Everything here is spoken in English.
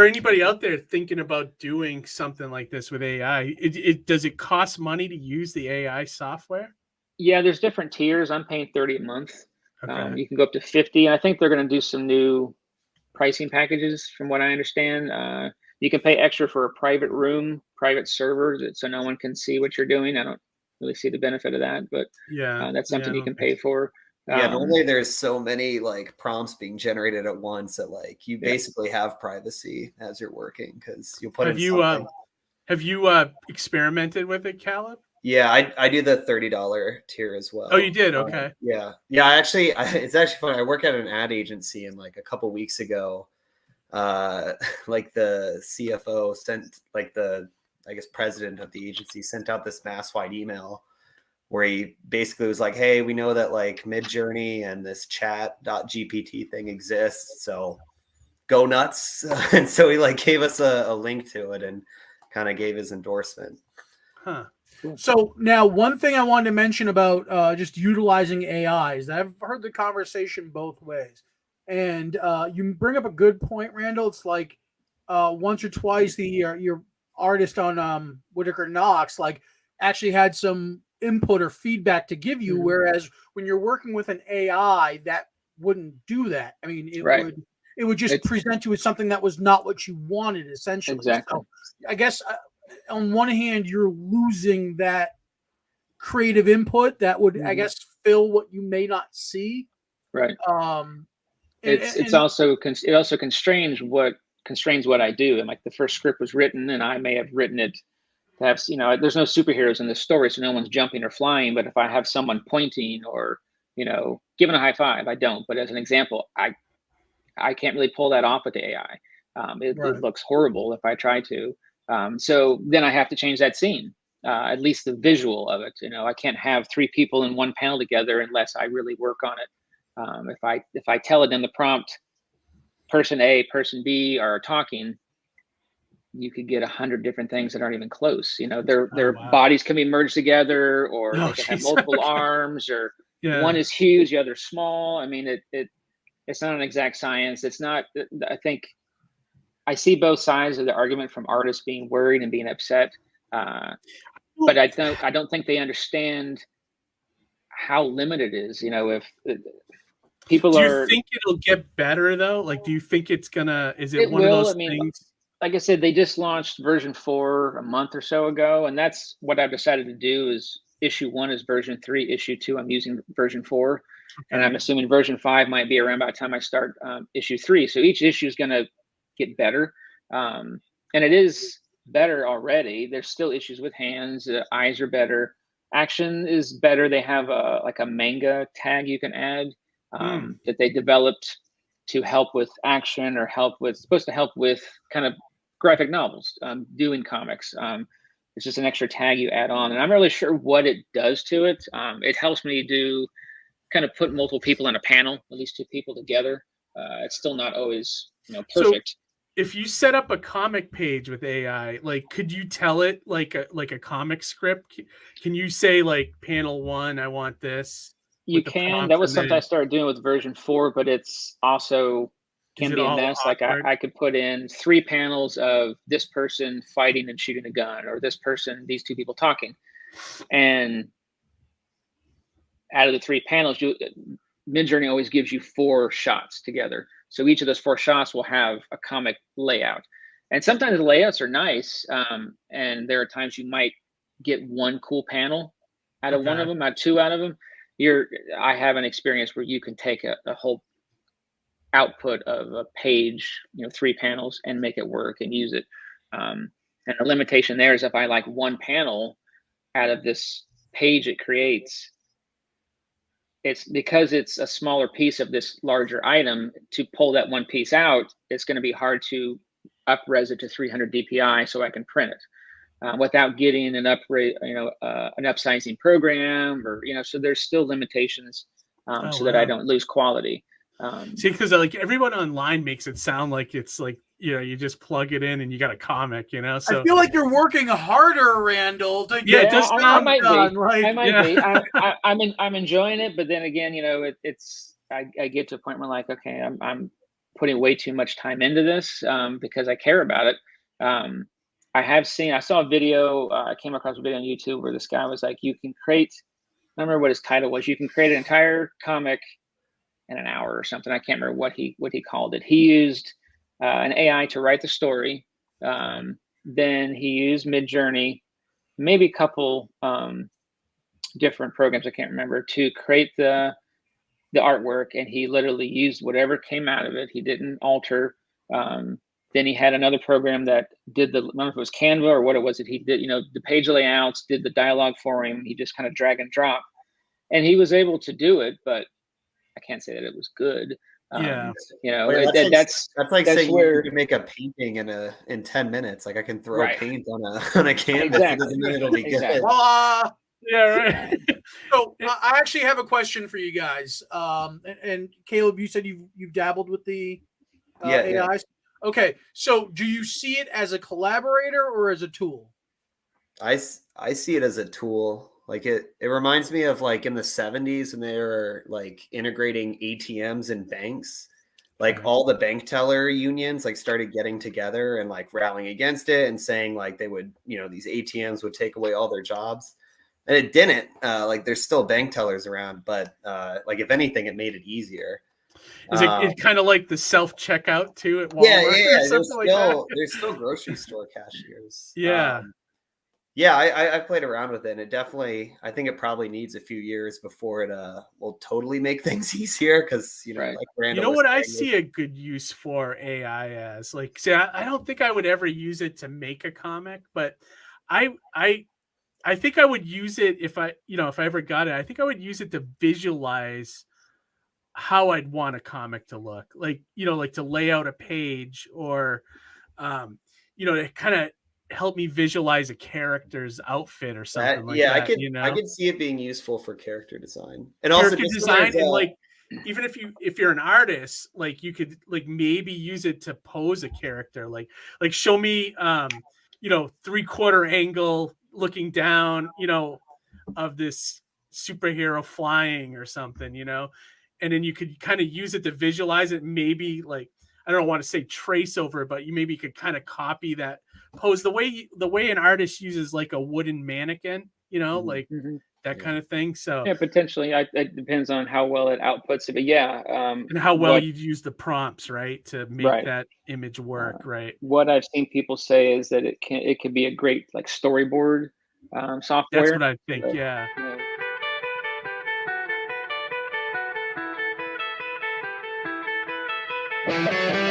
anybody out there thinking about doing something like this with AI, does it cost money to use the AI software? Yeah, there's different tiers. I'm paying $30 a month. Okay. You can go up to $50. I think they're going to do some new pricing packages, from what I understand. You can pay extra for a private room, private server, so no one can see what you're doing. I don't really see the benefit of that, but that's something you can pay for. Yeah, normally there's so many like prompts being generated at once that like you basically have privacy as you're working, because you'll put have you experimented with it, Caleb? Yeah, I do the $30 tier as well. Oh, you did? Okay. Yeah. It's actually funny. I work at an ad agency, and like a couple weeks ago, like the CFO sent, like the, I guess, president of the agency sent out this mass-wide email where he basically was like, hey, we know that like Midjourney and this chat.gpt thing exists, so go nuts. And so he like gave us a link to it and kind of gave his endorsement. Huh. So now one thing I wanted to mention about just utilizing AI is that I've heard the conversation both ways. And you bring up a good point, Randall. It's like once or twice your artist on Whitaker Knox like actually had some input or feedback to give you, whereas when you're working with an AI, that wouldn't do that. I mean, it would just present you with something that was not what you wanted, essentially. Exactly. So I guess on one hand, you're losing that creative input that would, I guess, fill what you may not see. Right. It also constrains what I do. And like the first script was written, and I may have written it to have, there's no superheroes in this story, so no one's jumping or flying. But if I have someone pointing or, giving a high five, I don't. But as an example, I can't really pull that off with the AI. It looks horrible if I try to. So then I have to change that scene, at least the visual of it. I can't have three people in one panel together unless I really work on it. If I tell it in the prompt, person A, person B are talking, you could get 100 different things that aren't even close. Their bodies can be merged together, or they can have multiple arms, or one is huge, the other's small. I mean, it's not an exact science. It's not. I think I see both sides of the argument from artists being worried and being upset, but I don't think they understand how limited it is. If people do you think it'll get better though? Like, do you think it's gonna? Is it one of those things? Like I said, they just launched version 4 a month or so ago, and that's what I've decided to do. Is issue 1 is version 3, issue 2 I'm using version 4, and I'm assuming version 5 might be around by the time I start issue 3. So each issue is going to get better, and it is better already. There's still issues with hands, eyes are better, action is better. They have like a manga tag you can add that they developed to help with action, or supposed to help with kind of graphic novels, doing comics. It's just an extra tag you add on, and I'm not really sure what it does to it. It helps me kind of put multiple people in a panel, at least 2 people together. It's still not always perfect. So if you set up a comic page with AI, like, could you tell it like a comic script? Can you say like panel 1, I want this? You can. That was something I started doing with version 4, but it's also can be a mess. Like I could put in 3 panels of this person fighting and shooting a gun, or this person, these 2 people talking, and out of the 3 panels, Midjourney always gives you 4 shots together. So each of those 4 shots will have a comic layout, and sometimes the layouts are nice, and there are times you might get 1 cool panel out of one of them, 2 out of them. I have an experience where you can take a whole output of a page, 3 panels, and make it work and use it. And the limitation there is if I like 1 panel out of this page it creates, it's because it's a smaller piece of this larger item. To pull that 1 piece out, it's going to be hard to up-res it to 300 DPI so I can print it. Without getting an upgrade, an upsizing program, or so there's still limitations, that I don't lose quality. See, because like everyone online makes it sound like it's like you just plug it in and you got a comic, So I feel like you're working harder, Randall. I might be. I'm enjoying it, but then again, I get to a point where like, okay, I'm putting way too much time into this because I care about it. I saw a video, I came across a video on YouTube where this guy was like, you can create, I don't remember what his title was, you can create an entire comic in an hour or something. I can't remember what he called it. He used an AI to write the story. Then he used Midjourney, maybe a couple different programs, I can't remember, to create the artwork, and he literally used whatever came out of it. He didn't alter. Then he had another program that did I don't know if it was Canva or what it was that he did, the page layouts, did the dialogue for him. He just kind of drag and drop, and he was able to do it, but I can't say that it was good. That's like saying you can make a painting in 10 minutes. Like I can throw paint on a canvas. Exactly. It doesn't mean it'll be good. Yeah, right. So I actually have a question for you guys. And Caleb, you said you've dabbled with the AIs. Yeah. Okay, so do you see it as a collaborator or as a tool? I see it as a tool. Like it reminds me of like in the 70s when they were like integrating ATMs in banks. Like all the bank teller unions like started getting together and like rallying against it and saying like they would, these ATMs would take away all their jobs. And it didn't. Like there's still bank tellers around, but like if anything, it made it easier. Is it kind of like the self-checkout too at Walmart? Yeah. There's still grocery store cashiers. Yeah. I played around with it, and it definitely, I think it probably needs a few years before it will totally make things easier because, like Randall what I see a good use for AI as? Like, see, I don't think I would ever use it to make a comic, but I think I would use it if I ever got it. I think I would use it to visualize how I'd want a comic to look, like, like to lay out a page or, to kind of help me visualize a character's outfit or something like that. I could see it being used for character design and character also design, and like even if you're an artist, like you could like maybe use it to pose a character, like show me 3/4 angle looking down, of this superhero flying or something, and then you could kind of use it to visualize it. Maybe like, I don't want to say trace over it, but you maybe could kind of copy that pose the way an artist uses like a wooden mannequin, like that kind of thing. So yeah, potentially it depends on how well it outputs it, but and how well you'd use the prompts, right, to make that image work. Right. What I've seen people say is that it could be a great like storyboard software. That's what I think. Yeah. Yeah.